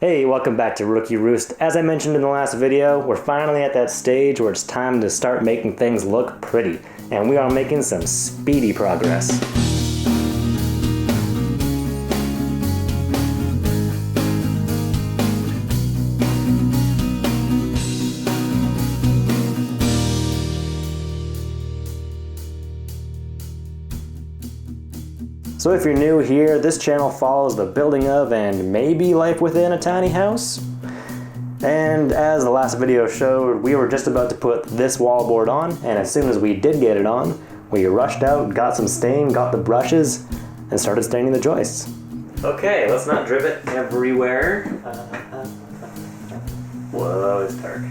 Hey, welcome back to Rookie Roost. As I mentioned in the last video, we're finally at that stage where it's time to start making things look pretty, and we are making some speedy progress. So if you're new here, this channel follows the building of and maybe life within a tiny house. And as the last video showed, we were just about to put this wallboard on, and as soon as we did get it on, we rushed out, got some stain, got the brushes, and started staining the joists. Okay, let's not drip it everywhere. Whoa, it's dark.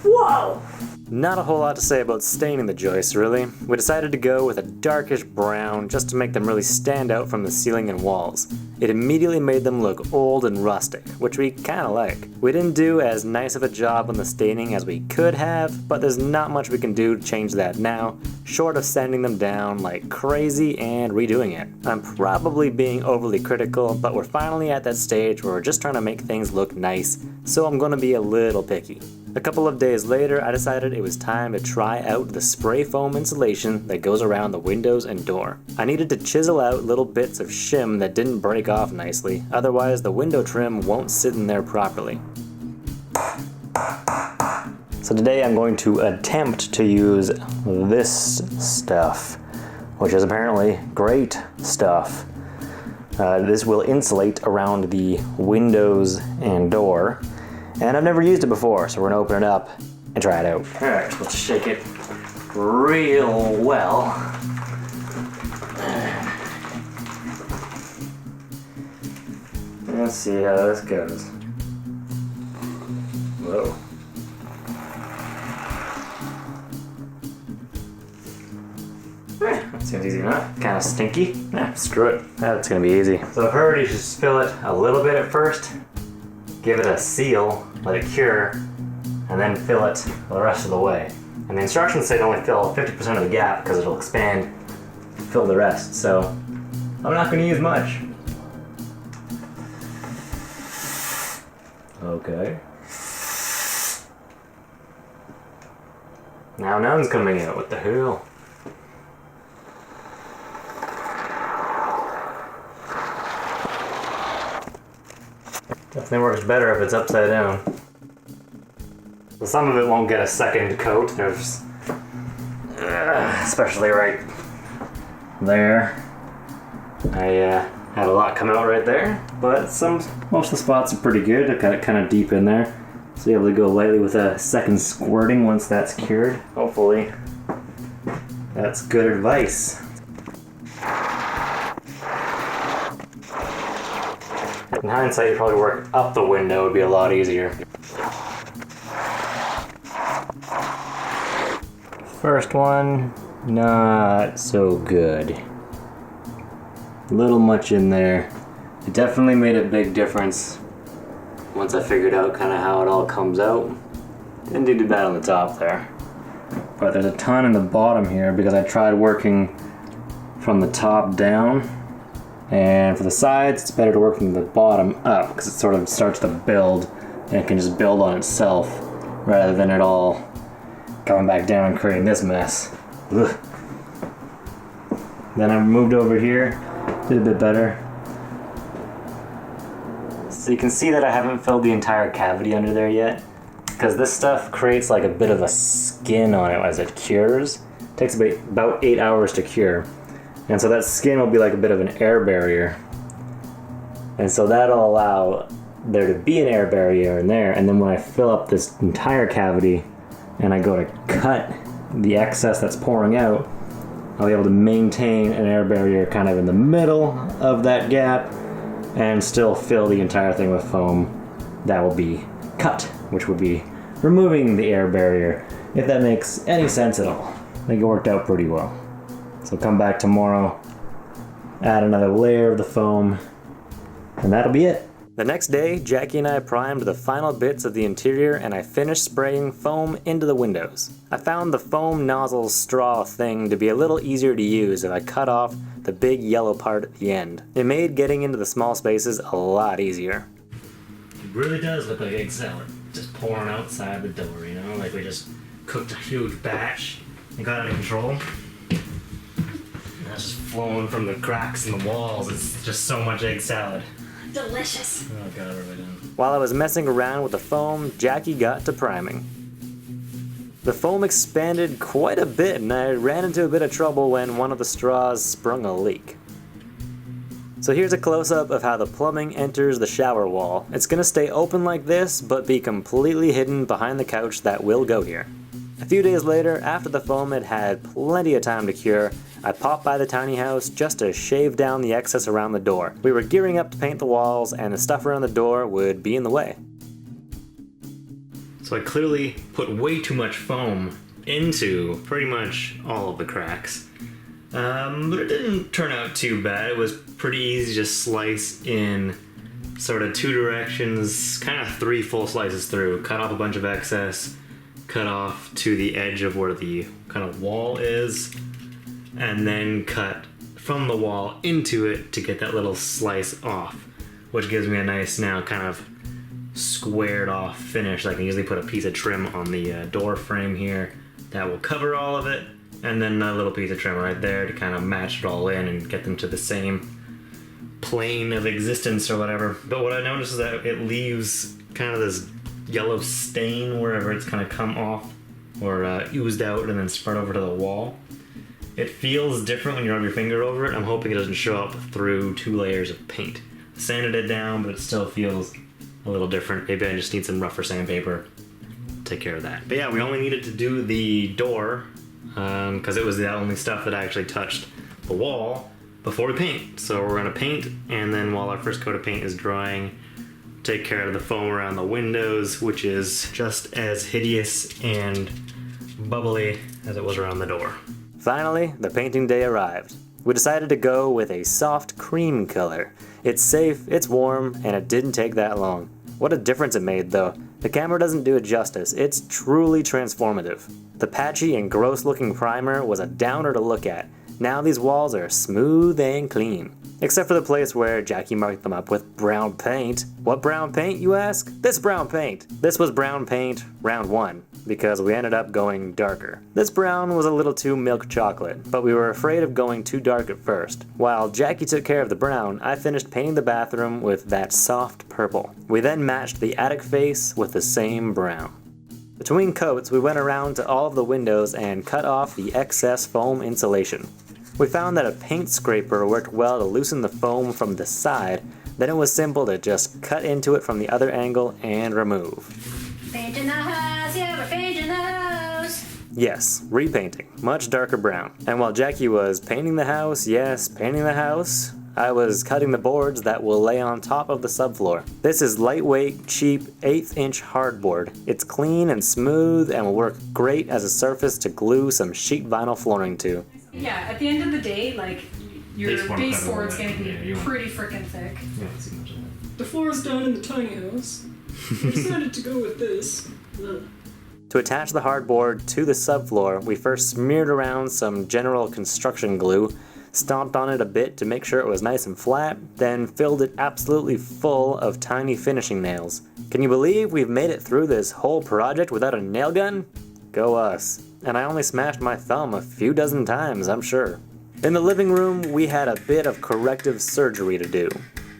Whoa! Not a whole lot to say about staining the joists, really. We decided to go with a darkish brown just to make them really stand out from the ceiling and walls. It immediately made them look old and rustic, which we kinda like. We didn't do as nice of a job on the staining as we could have, but there's not much we can do to change that now, short of sanding them down like crazy and redoing it. I'm probably being overly critical, but we're finally at that stage where we're just trying to make things look nice, so I'm gonna be a little picky. A couple of days later, I decided it was time to try out the spray foam insulation that goes around the windows and door. I needed to chisel out little bits of shim that didn't break off nicely, otherwise the window trim won't sit in there properly. So today I'm going to attempt to use this stuff, which is apparently great stuff. This will insulate around the windows and door. And I've never used it before, so we're gonna open it up and try it out. Alright, let's shake it real well. Let's see how this goes. Whoa. That seems easy enough. Kind of stinky. Screw it. That's gonna be easy. So I've heard you should fill it a little bit at first. Give it a seal, let it cure, and then fill it the rest of the way. And the instructions say to only fill 50% of the gap because it'll expand, fill the rest. So I'm not going to use much. Okay. Now none's coming out. What the hell? Definitely works better if it's upside down. So some of it won't get a second coat. There's, especially right there. I had a lot come out right there, but most of the spots are pretty good. I got it kind of deep in there, so you're able to go lightly with a second squirting once that's cured. Hopefully, that's good advice. In hindsight, you'd probably work up the window, would be a lot easier. First one, not so good. A little much in there. It definitely made a big difference once I figured out kind of how it all comes out. Didn't do too bad on the top there. But there's a ton in the bottom here because I tried working from the top down. And for the sides, it's better to work from the bottom up because it sort of starts to build and it can just build on itself rather than it all coming back down and creating this mess. Ugh. Then I moved over here, did a bit better. So you can see that I haven't filled the entire cavity under there yet because this stuff creates like a bit of a skin on it as it cures. It takes about 8 hours to cure. And so that skin will be like a bit of an air barrier. And so that'll allow there to be an air barrier in there. And then when I fill up this entire cavity and I go to cut the excess that's pouring out, I'll be able to maintain an air barrier kind of in the middle of that gap and still fill the entire thing with foam that will be cut, which would be removing the air barrier, if that makes any sense at all. I think it worked out pretty well. So come back tomorrow, add another layer of the foam, and that'll be it. The next day, Jackie and I primed the final bits of the interior and I finished spraying foam into the windows. I found the foam nozzle straw thing to be a little easier to use if I cut off the big yellow part at the end. It made getting into the small spaces a lot easier. really does look like egg salad. Just pouring outside the door, you know? Like we just cooked a huge batch and got out of control. And that's just flowing from the cracks in the walls. It's just so much egg salad. Delicious. Oh god, what have I done? While I was messing around with the foam, Jackie got to priming. The foam expanded quite a bit, and I ran into a bit of trouble when one of the straws sprung a leak. So here's a close-up of how the plumbing enters the shower wall. It's gonna stay open like this, but be completely hidden behind the couch that will go here. A few days later, after the foam had had plenty of time to cure, I popped by the tiny house just to shave down the excess around the door. We were gearing up to paint the walls, and the stuff around the door would be in the way. So I clearly put way too much foam into pretty much all of the cracks. But it didn't turn out too bad. It was pretty easy to just slice in sort of two directions, kind of 3 full slices through. Cut off a bunch of excess, cut off to the edge of where the kind of wall is, and then cut from the wall into it to get that little slice off, which gives me a nice now kind of squared off finish. I can easily put a piece of trim on the door frame here that will cover all of it, and then a little piece of trim right there to kind of match it all in and get them to the same plane of existence or whatever. But what I noticed is that it leaves kind of this yellow stain wherever it's kind of come off or oozed out and then spread over to the wall. It feels different when you rub your finger over it. I'm hoping it doesn't show up through 2 layers of paint. Sanded it down, but it still feels a little different. Maybe I just need some rougher sandpaper. Take care of that. But yeah, we only needed to do the door because it was the only stuff that actually touched the wall before we paint. So we're gonna paint, and then while our first coat of paint is drying, take care of the foam around the windows, which is just as hideous and bubbly as it was around the door. Finally, the painting day arrived. We decided to go with a soft cream color. It's safe, it's warm, and it didn't take that long. What a difference it made though. The camera doesn't do it justice, it's truly transformative. The patchy and gross looking primer was a downer to look at. Now these walls are smooth and clean. Except for the place where Jackie marked them up with brown paint. What brown paint, you ask? This brown paint. This was brown paint round 1, because we ended up going darker. This brown was a little too milk chocolate, but we were afraid of going too dark at first. While Jackie took care of the brown, I finished painting the bathroom with that soft purple. We then matched the attic face with the same brown. Between coats, we went around to all of the windows and cut off the excess foam insulation. We found that a paint scraper worked well to loosen the foam from the side, then it was simple to just cut into it from the other angle and remove. Painting the house, yeah, we're painting the house. Yes, repainting, much darker brown. And while Jackie was painting the house, yes, painting the house, I was cutting the boards that will lay on top of the subfloor. This is lightweight, cheap, 1/8" hardboard. It's clean and smooth and will work great as a surface to glue some sheet vinyl flooring to. Yeah, at the end of the day, like, your baseboard's gonna be Yeah, pretty freaking thick. You won't see much of that. Before I was down in the tiny house, I decided to go with this. To attach the hardboard to the subfloor, we first smeared around some general construction glue, stomped on it a bit to make sure it was nice and flat, then filled it absolutely full of tiny finishing nails. Can you believe we've made it through this whole project without a nail gun? Go us. And I only smashed my thumb a few dozen times, I'm sure. In the living room, we had a bit of corrective surgery to do.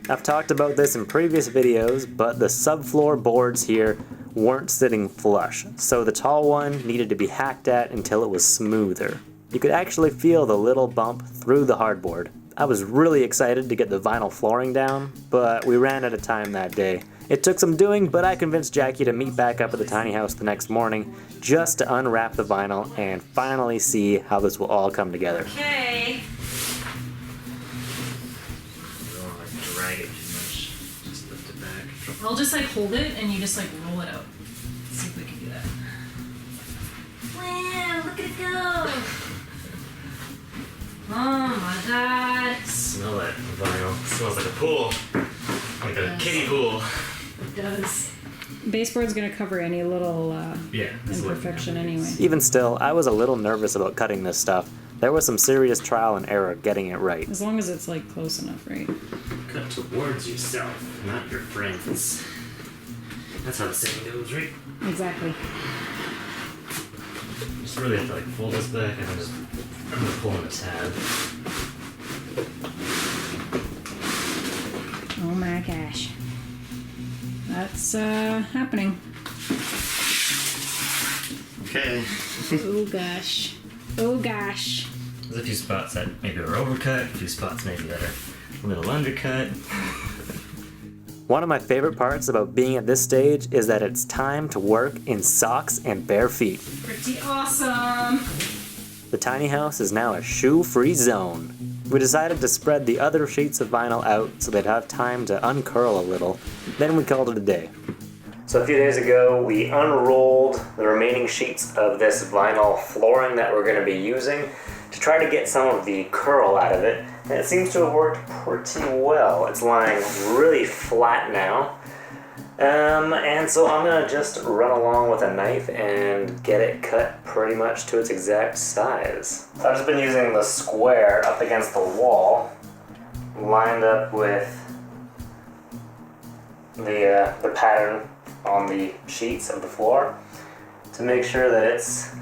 I've talked about this in previous videos, but the subfloor boards here weren't sitting flush, so the tall one needed to be hacked at until it was smoother. You could actually feel the little bump through the hardboard. I was really excited to get the vinyl flooring down, but we ran out of time that day. It took some doing, but I convinced Jackie to meet back up at the tiny house the next morning just to unwrap the vinyl and finally see how this will all come together. Okay. Don't like drag it too much. Just lift it back. I'll just like hold it and you just like roll it out. Let's see if we can do that. Wow, look at it go! Oh my god. Smell that vinyl. It smells like a pool. Like a kiddie pool. It does. Baseboard's gonna cover any little Yeah. imperfection anyway. Even still, I was a little nervous about cutting this stuff. There was some serious trial and error getting it right. As long as it's like close enough, right? Cut towards yourself, not your friends. That's how the saying goes, right? Exactly. Just really have to like fold this back and then just I'm gonna pull on the tab. Oh my gosh. That's happening. Okay. Oh gosh. Oh gosh. There's a few spots that maybe are overcut, a few spots maybe that are a little undercut. One of my favorite parts about being at this stage is that it's time to work in socks and bare feet. Pretty awesome. The tiny house is now a shoe-free zone. We decided to spread the other sheets of vinyl out so they'd have time to uncurl a little. Then we called it a day. So a few days ago, we unrolled the remaining sheets of this vinyl flooring that we're going to be using to try to get some of the curl out of it, and it seems to have worked pretty well. It's lying really flat now, and so I'm going to just run along with a knife and get it cut pretty much to its exact size. So I've just been using the square up against the wall, lined up with the pattern on the sheets of the floor to make sure that it's,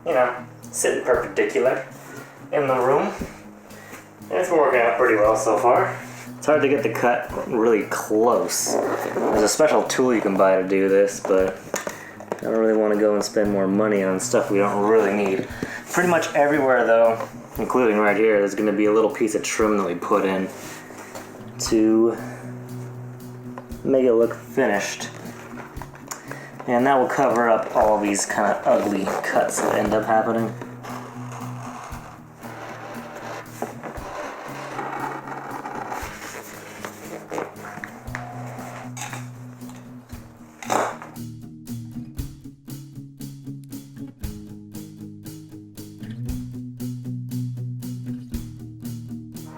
you know, sitting perpendicular in the room. And it's been working out pretty well so far. It's hard to get the cut really close. There's a special tool you can buy to do this, but I don't really want to go and spend more money on stuff we don't really need. Pretty much everywhere though, including right here, there's going to be a little piece of trim that we put in to make it look finished. And that will cover up all of these kind of ugly cuts that end up happening.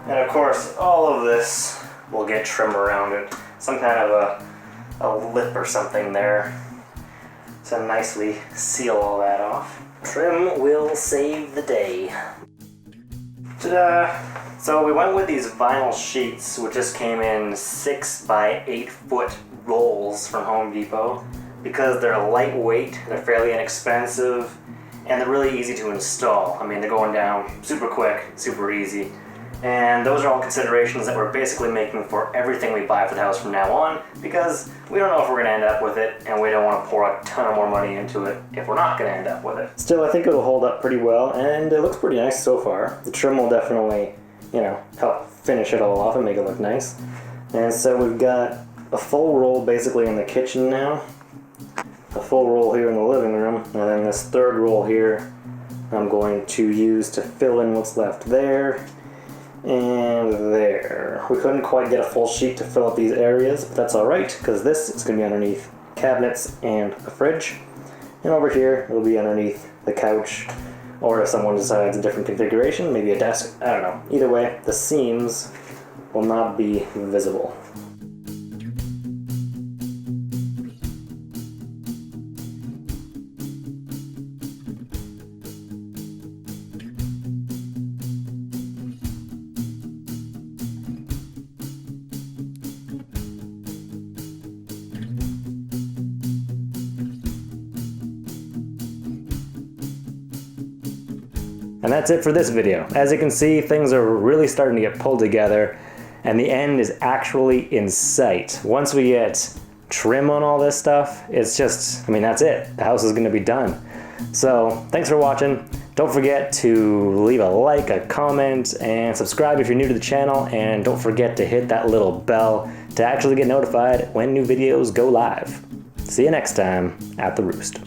And of course, all of this will get trim around it. Some kind of a lip or something there to nicely seal all that off. Trim will save the day. Ta-da! So we went with these vinyl sheets, which just came in 6 by 8 foot rolls from Home Depot, because they're lightweight, they're fairly inexpensive, and they're really easy to install. I mean, they're going down super quick, super easy. And those are all considerations that we're basically making for everything we buy for the house from now on, because we don't know if we're going to end up with it, and we don't want to pour a ton of more money into it if we're not going to end up with it. Still, I think it'll hold up pretty well, and it looks pretty nice so far. The trim will definitely, you know, help finish it all off and make it look nice. And so we've got a full roll basically in the kitchen now, a full roll here in the living room, and then this third roll here I'm going to use to fill in what's left there. And there. We couldn't quite get a full sheet to fill up these areas, but that's alright, because this is going to be underneath cabinets and the fridge. And over here, it'll be underneath the couch, or if someone decides a different configuration, maybe a desk, I don't know. Either way, the seams will not be visible. And that's it for this video. As you can see, things are really starting to get pulled together, and the end is actually in sight. Once we get trim on all this stuff, it's just, I mean, that's it. The house is gonna be done. So, thanks for watching. Don't forget to leave a like, a comment, and subscribe if you're new to the channel, and don't forget to hit that little bell to actually get notified when new videos go live. See you next time at the Roost.